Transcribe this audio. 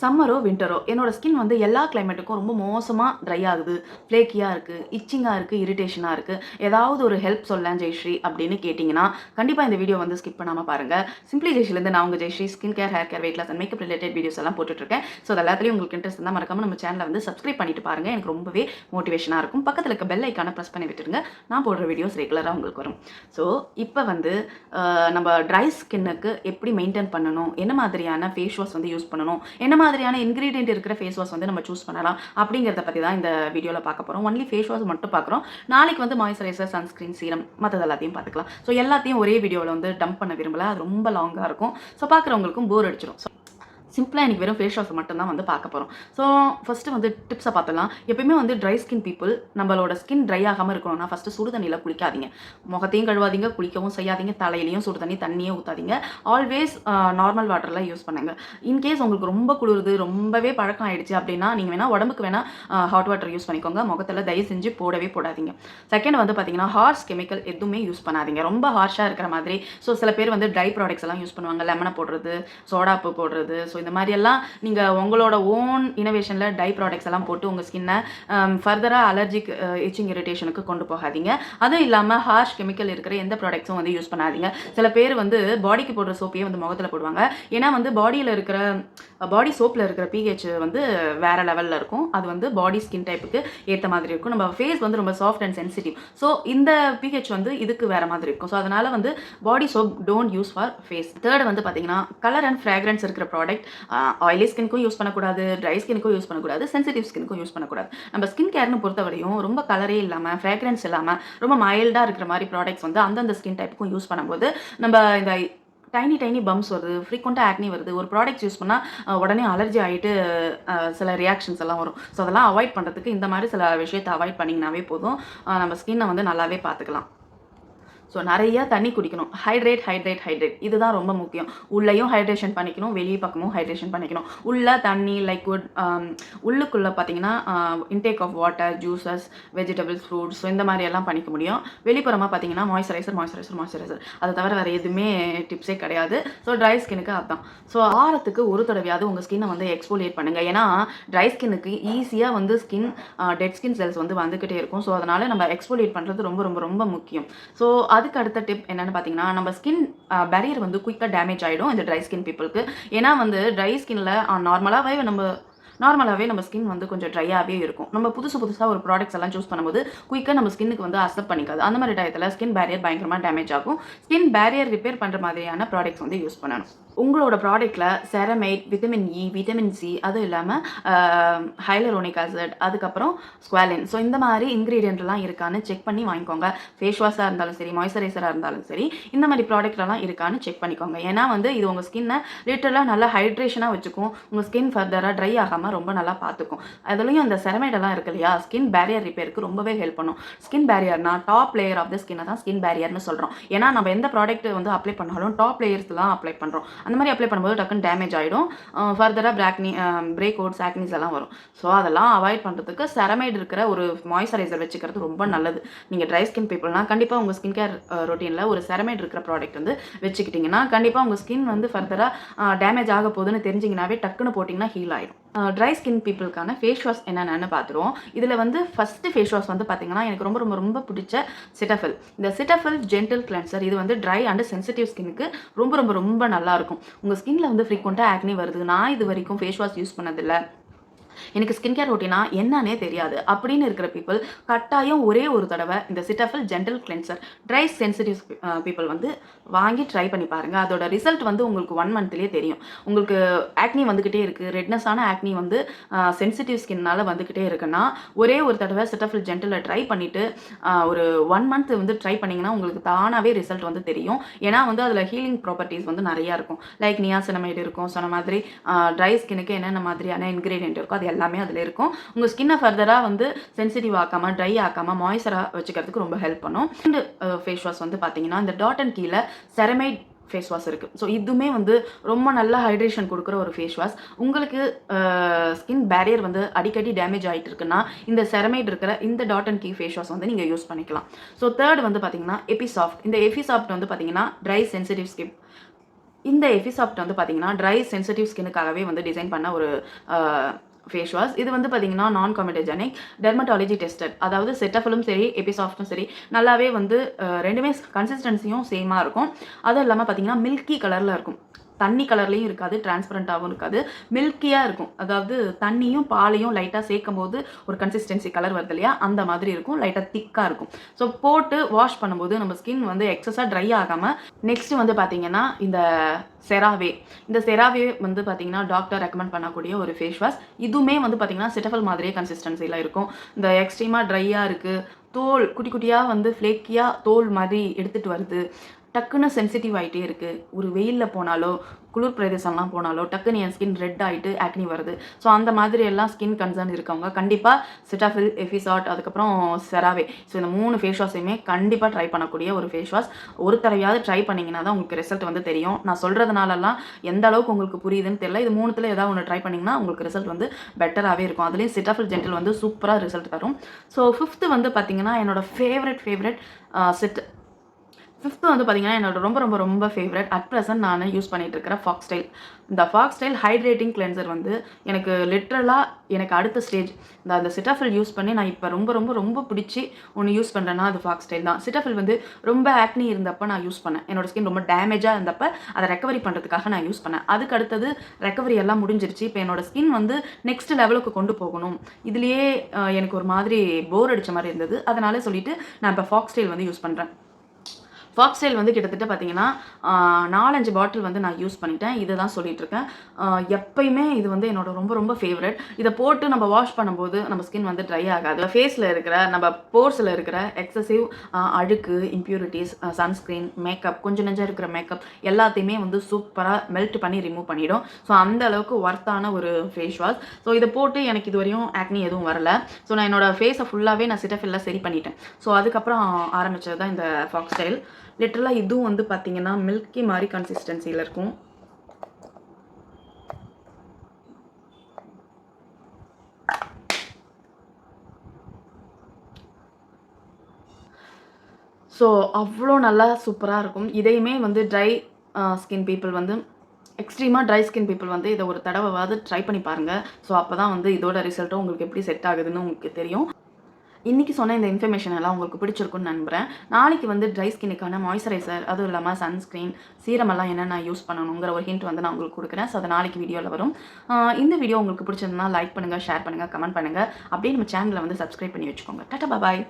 சம்மரோ விண்டரோ என்னோட ஸ்கின் வந்து எல்லா கிளைமேட்டுக்கும் ரொம்ப மோசமாக ட்ரை ஆகுது, ஃப்ளேக்கியாக இருக்குது, இச்சிங்காக இருக்குது, இரிட்டேஷனாக இருக்குது. ஏதாவது ஒரு ஹெல்ப் சொல்லலாம் ஜெயஸ்ரீ அப்படின்னு கேட்டிங்கன்னா கண்டிப்பாக இந்த வீடியோ வந்து ஸ்கிப் பண்ணாமல் பாருங்கள். சிம்பிளி ஜெய்ஸ்ரீலேருந்து நான் உங்கள் Jayashree skin care, hair care, weight loss and makeup related videos எல்லாம் போட்டுட்ருக்கேன். ஸோ அது எல்லாத்துலேயும் உங்களுக்கு இன்ட்ரெஸ்ட் இருந்தால் மறக்காம நம்ம சேனலை வந்து சப்ஸ்கிரைப் பண்ணிட்டு பாருங்கள். எனக்கு ரொம்பவே மோட்டிவேஷனாக இருக்கும். பக்கத்தில் இருக்க பெல் ஐக்கானை ப்ரெஸ் பண்ணி விட்டுருங்க. நான் போடுற வீடியோஸ் ரெகுலராக உங்களுக்கு வரும். ஸோ இப்போ வந்து நம்ம ட்ரை ஸ்கின்னுக்கு எப்படி மெயின்டைன் பண்ணணும், என்ன மாதிரியான ஃபேஸ் வாஷ் வந்து யூஸ் பண்ணணும், என்ன மாதிரியான இன்கிரீடியன்ட் இருக்கிற ஃபேஸ் வாஷ் வந்து நம்ம சூஸ் பண்ணலாம் அப்படிங்கிறத பற்றி தான் இந்த வீடியோவில் பார்க்க போகிறோம். ஒன்லி ஃபேஸ் வாஷ் மட்டும் பார்க்குறோம். நாளைக்கு வந்து மாய்ஸ்சரைசர், சன்ஸ்க்ரீன், சீரம் மற்றது எல்லாத்தையும் பார்த்துக்கலாம். ஸோ எல்லாத்தையும் ஒரே வீடியோவில் வந்து டம்ப் பண்ண விரும்பல, அது ரொம்ப லாங்காக இருக்கும். ஸோ பார்க்குறவங்களுக்கும் போர் அடிச்சிடும். சிம்பிளாக எனக்கு வெறும் ஃபேஸ் வாஷ் மட்டும் தான் வந்து பார்க்க போகிறோம். ஸோ ஃபஸ்ட்டு வந்து டிப்ஸை பார்த்துலாம். எப்பயுமே வந்து ட்ரை ஸ்கின் பீப்புள் நம்மளோட ஸ்கின் ட்ரை ஆகாமல் இருக்கணும்னா ஃபஸ்ட்டு சுடு தண்ணியில் குளிக்காதீங்க, முகத்தையும் கழுவாதீங்க, குளிக்கவும் செய்யாதீங்க, தலையிலையும் சுடு தண்ணியே ஊற்றாதீங்க. ஆல்வேஸ் நார்மல் வாட்டரில் யூஸ் பண்ணுங்க. இன்கேஸ் உங்களுக்கு ரொம்ப குளிருது, ரொம்பவே பழக்கம் ஆகிடுச்சு அப்படின்னா நீங்கள் வேணால் உடம்புக்கு வேணால் ஹாட் வாட்டர் யூஸ் பண்ணிக்கோங்க. முகத்தில் தயவு செஞ்சு போடவே போடாதீங்க. செகண்ட் வந்து பார்த்தீங்கன்னா ஹார்ஷ் கெமிக்கல் எதுவுமே யூஸ் பண்ணாதீங்க, ரொம்ப ஹார்ஷாக இருக்கிற மாதிரி. ஸோ சில பேர் வந்து ட்ரை ப்ராடக்ட்ஸ் எல்லாம் யூஸ் பண்ணுவாங்க, லெமனை போடுறது, சோடாப்பு போடுறது. ஸோ இந்த மாதிரியெல்லாம் நீங்கள் உங்களோட ஓன் இனோவேஷனில் டை ப்ராடக்ட்ஸ் எல்லாம் போட்டு உங்கள் ஸ்கின்னை ஃபர்தராக அலர்ஜிக், இச்சிங், இரிட்டேஷனுக்கு கொண்டு போகாதீங்க. அதுவும் இல்லாமல் ஹார்ஷ் கெமிக்கல் இருக்கிற எந்த ப்ராடக்ட்ஸும் வந்து யூஸ் பண்ணாதீங்க. சில பேர் வந்து பாடிக்கு போடுற சோப்பையே வந்து முகத்தில் போடுவாங்க. ஏன்னா வந்து பாடி சோப்பில் இருக்கிற pH வந்து வேறு லெவலில் இருக்கும். அது வந்து பாடி ஸ்கின் டைப்புக்கு ஏற்ற மாதிரி இருக்கும். நம்ம ஃபேஸ் வந்து ரொம்ப சாஃப்ட் அண்ட் சென்சிட்டிவ். ஸோ இந்த pH வந்து இதுக்கு வேறு மாதிரி இருக்கும். ஸோ அதனால் வந்து body soap don't use for face. Third வந்து பார்த்தீங்கன்னா கலர் அண்ட் ஃப்ராக்ரன்ஸ் இருக்கிற ப்ராடக்ட் ஆயிலி ஸ்கின்க்கும் யூஸ் பண்ணக்கூடாது, ட்ரை ஸ்கின்க்கும் யூஸ் பண்ணக்கூடாது, சென்சிட்டிவ் ஸ்கின்க்கும் யூஸ் பண்ணக்கூடாது. நம்ம ஸ்கின் கேர்னு பொறுத்தவரையும் ரொம்ப கலரே இல்லாமல், ஃப்ராக்ரன்ஸ் இல்லாமல், ரொம்ப மைல்டாக இருக்கிற மாதிரி ப்ராடக்ட்ஸ் வந்து அந்தந்த ஸ்கின் டைப்புக்கும் யூஸ் பண்ணும்போது நம்ம இந்த டைனி பம்ப்ஸ் வருது, ஃப்ரீக்வெண்ட்டாக ஆக்னி வருது, ஒரு ப்ராடக்ட்ஸ் யூஸ் பண்ணால் உடனே அலர்ஜி ஆகிட்டு சில ரியாக்ஷன்ஸ் எல்லாம் வரும். ஸோ அதெல்லாம் அவாய்ட் பண்ணுறதுக்கு இந்த மாதிரி சில விஷயத்தை அவாய்ட் பண்ணிங்கனாவே போதும். நம்ம ஸ்கின்னை வந்து நல்லாவே பார்த்துக்கலாம். ஸோ நிறையா தண்ணி குடிக்கணும். ஹைட்ரேட் இதுதான் ரொம்ப முக்கியம். உள்ளேயும் ஹைட்ரேஷன் பண்ணிக்கணும், வெளியே பக்கமும் ஹைட்ரேஷன் பண்ணிக்கணும். உள்ள தண்ணி, லிக்விட், உள்ளுக்குள்ளே பார்த்தீங்கன்னா intake of water, juices, vegetables, fruits, so இந்த மாதிரி எல்லாம் பண்ணிக்க முடியும். வெளிப்புறமாக பார்த்தீங்கன்னா மாய்ஸ்சரைசர் அதை தவிர வேறு எதுவுமே டிப்ஸே கிடையாது. ஸோ ட்ரை ஸ்கின்னுக்கு அதுதான். ஸோ வாரத்துக்கு ஒரு தடவையாவது உங்கள் ஸ்கின்னை வந்து எக்ஸ்போலியேட் பண்ணுங்கள். ஏன்னா ட்ரை ஸ்கின்னுக்கு ஈஸியாக வந்து டெட் ஸ்கின் செல்ஸ் வந்து வந்துக்கிட்டே இருக்கும். ஸோ அதனால் நம்ம எக்ஸ்போலியேட் பண்ணுறது ரொம்ப ரொம்ப ரொம்ப முக்கியம். ஸோ அதுக்கு அடுத்த டிப் என்னென்னு பார்த்தீங்கன்னா, நம்ம ஸ்கின் பேரியர் வந்து குயிக்காக டேமேஜ் ஆகிடும் இந்த ட்ரை ஸ்கின் பீப்புளுக்கு. ஏன்னா வந்து ட்ரை ஸ்கின்னில் நார்மலாகவே நம்ம ஸ்கின் வந்து கொஞ்சம் ட்ரையாகவே இருக்கும். நம்ம புதுசாக ஒரு ப்ராடக்ட்ஸ் எல்லாம் சூஸ் பண்ணும்போது குயிக்காக நம்ம ஸ்கின்னுக்கு வந்து அக்செப்ட் பண்ணிக்காது. அந்த மாதிரி டயத்தில் ஸ்கின் பேரியர் பயங்கரமாக டேமேஜ் ஆகும். ஸ்கின் பேரியர் ரிப்பேர் பண்ணுற மாதிரியான ப்ராடக்ட்ஸ் வந்து யூஸ் பண்ணணும். உங்களோட ப்ராடக்ட்டில் ceramide, vitamin E, vitamin C, அதுவும் இல்லாமல் ஹைலரோனிக் ஆசிட், அதுக்கப்புறம் ஸ்குவாலின், ஸோ இந்த மாதிரி இன்க்ரீடியன்ட்லாம் இருக்கான்னு செக் பண்ணி வாங்கிக்கோங்க. ஃபேஸ் வாஷாக இருந்தாலும் சரி, மாய்ஸ்சரைசராக இருந்தாலும் சரி, இந்த மாதிரி ப்ராடக்ட்லாம் இருக்கான்னு செக் பண்ணிக்கோங்க. ஏன்னா வந்து இது உங்கள் ஸ்கின்னை லிட்டரலாக நல்லா ஹைட்ரேஷனாக வச்சுக்கும். உங்கள் ஸ்கின் ஃபர்தராக ட்ரை ஆகாமல் ரொம்ப நல்லா பார்த்துக்கும். அதுலேயும் அந்த செரமைடெல்லாம் இருக்கு இல்லையா, ஸ்கின் பேரியர் ரிப்பேருக்கு ரொம்பவே ஹெல்ப் பண்ணும். ஸ்கின் பேரியர்னா டாப் லேயர் ஆஃப் த ஸ்கின்னை தான் ஸ்கின் பேரியர்னு சொல்கிறோம். ஏன்னா நம்ம எந்த ப்ராடக்ட் வந்து அப்ளை பண்ணாலும் டாப் லேயர்ஸ்லாம் அப்ளை பண்ணுறோம். அந்த மாதிரி அப்ளை பண்ணும்போது டக்குன்னு டேமேஜ் ஆகிடும். ஃபர்தராக பிரேக் அவுட்ஸ், ஆக்னிஸ் எல்லாம் வரும். ஸோ அதெல்லாம் அவாய்ட் பண்ணுறதுக்கு செரமைட் இருக்கிற ஒரு மாய்ஸ்சரைசர் வச்சுக்கிறது ரொம்ப நல்லது. நீங்கள் ட்ரை ஸ்கின் பீப்புள்னால் கண்டிப்பாக உங்கள் ஸ்கின் கேர் ரொட்டீனில் ஒரு செரமைட் இருக்கிற ப்ராடக்ட் வந்து வச்சுக்கிட்டிங்கன்னா கண்டிப்பாக உங்கள் ஸ்கின் வந்து ஃபர்தராக டேமேஜ் ஆக போகுதுன்னு தெரிஞ்சிங்கனாவே டக்குன்னு போட்டிங்கன்னா ஹீல் ஆகிடும். ட்ரை ஸ்கின் பீப்புளுக்கான ஃபேஸ் வாஷ் என்னென்னு பார்த்துருவோம். இதில் வந்து ஃபஸ்ட்டு ஃபேஸ் வாஷ் வந்து பார்த்திங்கன்னா எனக்கு ரொம்ப ரொம்ப ரொம்ப பிடிச்ச சிட்டஃபில். இந்த சிட்டஃபில் ஜென்டில் கிளென்சர் இது வந்து ட்ரை அண்ட் சென்சிட்டிவ் ஸ்கின்னுக்கு ரொம்ப ரொம்ப ரொம்ப நல்லாயிருக்கும். உங்கள் ஸ்கின்னில் வந்து ஃப்ரீக்வெண்ட்டாக ஆக்னி வருது, நான் இது வரைக்கும் ஃபேஸ் வாஷ் யூஸ் பண்ணதில்லை, எனக்கு ஸ்கின் கேர் ரொட்டீனா என்னன்னே தெரியாது அப்படின்னு இருக்கிற பீப்புள் கட்டாயம் ஒரே ஒரு தடவை இந்த Cetaphil gentle cleanser dry sensitive people வந்து வாங்கி ட்ரை பண்ணி பாருங்கள். அதோட ரிசல்ட் வந்து உங்களுக்கு 1 மந்த்லேயே தெரியும். உங்களுக்கு ஆக்னி வந்துக்கிட்டே இருக்குது, ரெட்னஸான ஆக்னி வந்து சென்சிட்டிவ் ஸ்கின்னால் வந்துக்கிட்டே இருக்குன்னா ஒரே ஒரு தடவை சிட்டஃபில் ஜென்டிலை ட்ரை பண்ணிவிட்டு ஒரு 1 மந்த் வந்து ட்ரை பண்ணிங்கன்னா உங்களுக்கு தானாகவே ரிசல்ட் வந்து தெரியும். ஏன்னா வந்து அதில் ஹீலிங் ப்ராப்பர்ட்டிஸ் வந்து நிறையா இருக்கும். லைக் நியாசினமைடு இருக்கும், சொன்ன மாதிரி ட்ரை ஸ்கின்னுக்கு என்னென்ன மாதிரியான இன்க்ரீடியன்ட் இருக்கும் அது எல்லாமே அதில் இருக்கும். உங்கள் ஸ்கின்னை ஃபர்தராக வந்து சென்சிட்டிவ் ஆக்காமல், ட்ரை ஆக்காமல், மாய்ஸ்சராக வச்சுக்கிறதுக்கு ரொம்ப ஹெல்ப் பண்ணும். அண்ட் ஃபேஸ் வாஷ் வந்து பார்த்தீங்கன்னா இந்த டாட் அண்ட் கீழே செரமைட் ஃபேஸ் வாஷ் இருக்குது. ஸோ இதுவுமே வந்து ரொம்ப நல்ல ஹைட்ரேஷன் கொடுக்குற ஒரு ஃபேஸ் வாஷ். உங்களுக்கு ஸ்கின் பேரியர் வந்து அடிக்கடி டேமேஜ் ஆகிட்டு இருக்குன்னா இந்த செரமைட் இருக்கிற இந்த Dot and Key face wash வந்து நீங்கள் யூஸ் பண்ணிக்கலாம். ஸோ தேர்ட் வந்து பார்த்தீங்கன்னா எபிசாஃப்ட். இந்த எபிசாஃப்ட் வந்து பார்த்தீங்கன்னா ட்ரை சென்சிட்டிவ் ஸ்கின் இந்த எஃபிசாஃப்ட் வந்து பார்த்தீங்கன்னா, ட்ரை சென்சிட்டிவ் ஸ்கின்னுக்காகவே வந்து டிசைன் பண்ண ஒரு ஃபேஸ் வாஷ். இது வந்து பார்த்தீங்கன்னா, நான் காமெடோஜெனிக், டெர்மட்டாலஜி டெஸ்டட். அதாவது செட்டஃபிலும் சரி, எபிசாஃப்ட்டும் சரி, நல்லாவே வந்து 2மே கன்சிஸ்டன்சியும் சேமா இருக்கும். அதுவும் இல்லாம பார்த்தீங்கன்னா, மில்கி கலர்ல இருக்கும். தண்ணி கலர்லேயும் இருக்காது, டிரான்ஸ்பரண்ட்டாகவும் இருக்காது, மில்கியாக இருக்கும். அதாவது தண்ணியும் பாலையும் லைட்டாக சேர்க்கும்போது ஒரு கன்சிஸ்டன்சி கலர் வருது இல்லையா, அந்த மாதிரி இருக்கும். லைட்டாக திக்காக இருக்கும். ஸோ போட்டு வாஷ் பண்ணும்போது நம்ம ஸ்கின் வந்து எக்ஸஸாக ட்ரை ஆகாமல். நெக்ஸ்ட் வந்து பார்த்தீங்கன்னா, இந்த செராவே. இந்த செராவே வந்து பார்த்தீங்கன்னா, டாக்டர் ரெக்கமெண்ட் பண்ணக்கூடிய ஒரு ஃபேஸ் வாஷ். இதுவுமே வந்து பார்த்தீங்கன்னா, செட்டஃபல் மாதிரியே கன்சிஸ்டன்சியில் இருக்கும். இந்த எக்ஸ்ட்ரீமாக ட்ரையாக இருக்குது, தோல் குட்டி குட்டியாக வந்து ஃப்ளேக்கியாக தோல் மாதிரி எடுத்துகிட்டு வருது, டக்குன்னு சென்சிட்டிவ் ஆகிட்டே இருக்குது. ஒரு வெயிலில் போனாலோ, குளிர் பிரதேசம்லாம் போனாலோ டக்குன்னு என் ஸ்கின் ரெட் ஆகிட்டு ஆக்னி வருது. ஸோ அந்த மாதிரி எல்லாம் ஸ்கின் கன்சர்ன் இருக்கவங்க கண்டிப்பாக செட்டாஃபில், எஃபிசாட், அதுக்கப்புறம் செராவே. ஸோ இந்த 3 ஃபேஸ் வாஷையுமே கண்டிப்பாக ட்ரை பண்ணக்கூடிய ஒரு ஃபேஸ் வாஷ். ஒரு தடவையாவது ட்ரை பண்ணிங்கன்னா தான் உங்களுக்கு ரிசல்ட் வந்து தெரியும். நான் சொல்கிறதுனாலலாம் எந்த அளவுக்கு உங்களுக்கு புரியுதுன்னு தெரியல. இது 3த்தில் ஏதாவது ஒன்று ட்ரை பண்ணிங்கன்னா உங்களுக்கு ரிசல்ட் வந்து பெட்டராகவே இருக்கும். அதுலேயும் செட்டாஃபில் ஜென்டில் வந்து சூப்பராக ரிசல்ட் தரும். ஸோ 5th வந்து பார்த்தீங்கன்னா, என்னோட ஃபேவரட் செட். 5th வந்து பார்த்தீங்கன்னா, என்னோட ரொம்ப ரொம்ப ரொம்ப ஃபேவரட் அட் ப்ரெசென்ட் நான் யூஸ் பண்ணிட்டு இருக்கிற ஃபாக்ஸ்டைல். இந்த ஃபாக்ஸ்டைல் ஹைட்ரேட்டிங் கிளென்சர் வந்து எனக்கு லிட்ரலாக எனக்கு அடுத்த ஸ்டேஜ். அந்த சிட்டாஃபில் யூஸ் பண்ணி நான் இப்போ ரொம்ப ரொம்ப ரொம்ப பிடிச்சி ஒன்று யூஸ் பண்ணுறேன்னா அது ஃபாக்ஸ்டைல் தான். சிட்டாஃபில் வந்து ரொம்ப ஆக்னி இருந்தப்போ நான் யூஸ் பண்ணேன். என்னோட ஸ்கின் ரொம்ப டேமேஜாக இருந்தப்போ அதை ரெக்கவரி பண்ணுறதுக்காக நான் யூஸ் பண்ணேன். அதுக்கு அடுத்தது ரெக்கவரி எல்லாம் முடிஞ்சிருச்சு. இப்போ என்னோட ஸ்கின் வந்து நெக்ஸ்ட் லெவலுக்கு கொண்டு போகணும். இதுலேயே எனக்கு ஒரு மாதிரி போர் அடித்த மாதிரி இருந்தது. அதனால சொல்லிட்டு நான் இப்போ ஃபாக்ஸ்டைல் வந்து யூஸ் பண்ணுறேன். ஃபாக்ஸ்டைல் வந்து கிட்டத்தட்ட பார்த்தீங்கன்னா 4-5 பாட்டில் வந்து நான் யூஸ் பண்ணிட்டேன். இதை தான் சொல்லிகிட்ருக்கேன். எப்பயுமே இது வந்து என்னோட ரொம்ப ரொம்ப ஃபேவரட். இதை போட்டு நம்ம வாஷ் பண்ணும்போது நம்ம ஸ்கின் வந்து ட்ரை ஆகாது. ஃபேஸில் இருக்கிற நம்ம போர்ஸில் இருக்கிற எக்ஸசிவ் அழுக்கு, இம்ப்யூரிட்டிஸ், சன்ஸ்க்ரீன், மேக்கப், கொஞ்சம் நெஞ்சம் இருக்கிற மேக்கப் எல்லாத்தையுமே வந்து சூப்பராக மெல்ட் பண்ணி ரிமூவ் பண்ணிடும். ஸோ அந்த அளவுக்கு ஒர்த்தான ஒரு ஃபேஸ் வாஷ். ஸோ இதை போட்டு எனக்கு இது வரையும் ஆக்னி எதுவும் வரல. ஸோ நான் என்னோட ஃபேஸை ஃபுல்லாகவே நான் சிட்டஃபில்ல சரி பண்ணிட்டேன். ஸோ அதுக்கப்புறம் ஆரம்பித்தது தான் இந்த ஃபாக்ஸ்டைல். லிட்டரலாக இதுவும் வந்து பார்த்தீங்கன்னா மில்கி மாதிரி கன்சிஸ்டன்சியில் இருக்கும். ஸோ அவ்வளோ நல்லா சூப்பராக இருக்கும். இதையுமே வந்து ட்ரை ஸ்கின் பீப்புள் வந்து எக்ஸ்ட்ரீமாக ட்ரை ஸ்கின் பீப்புள் வந்து இதை ஒரு தடவைவாவது ட்ரை பண்ணி பாருங்கள். ஸோ அப்போ தான் வந்து இதோட ரிசல்ட்டும் உங்களுக்கு எப்படி செட் ஆகுதுன்னு உங்களுக்கு தெரியும். இன்றைக்கி சொன்ன இந்த இன்ஃபர்மேஷன் எல்லாம் உங்களுக்கு பிடிச்சிருக்குன்னு நம்புகிறேன். நாளைக்கு வந்து ட்ரை ஸ்கின்னுக்கான மாய்ஸ்சரைசர், அதுவும் இல்லாமல் சன்ஸ்க்ரீன், சீரமெல்லாம் என்னென்ன யூஸ் பண்ணணுங்கிற ஒரு ஹிண்ட் வந்து நான் உங்களுக்கு கொடுக்குறேன். ஸோ அது நாளைக்கு வீடியோவில் வரும். இந்த வீடியோ உங்களுக்கு பிடிச்சிருந்தா லைக் பண்ணுங்கள், ஷேர் பண்ணுங்கள், கமெண்ட் பண்ணுங்கள். அப்படியே நம்ம சேனலை வந்து சப்ஸ்கிரைப் பண்ணி வச்சுக்கோங்க. டாடா பாய்.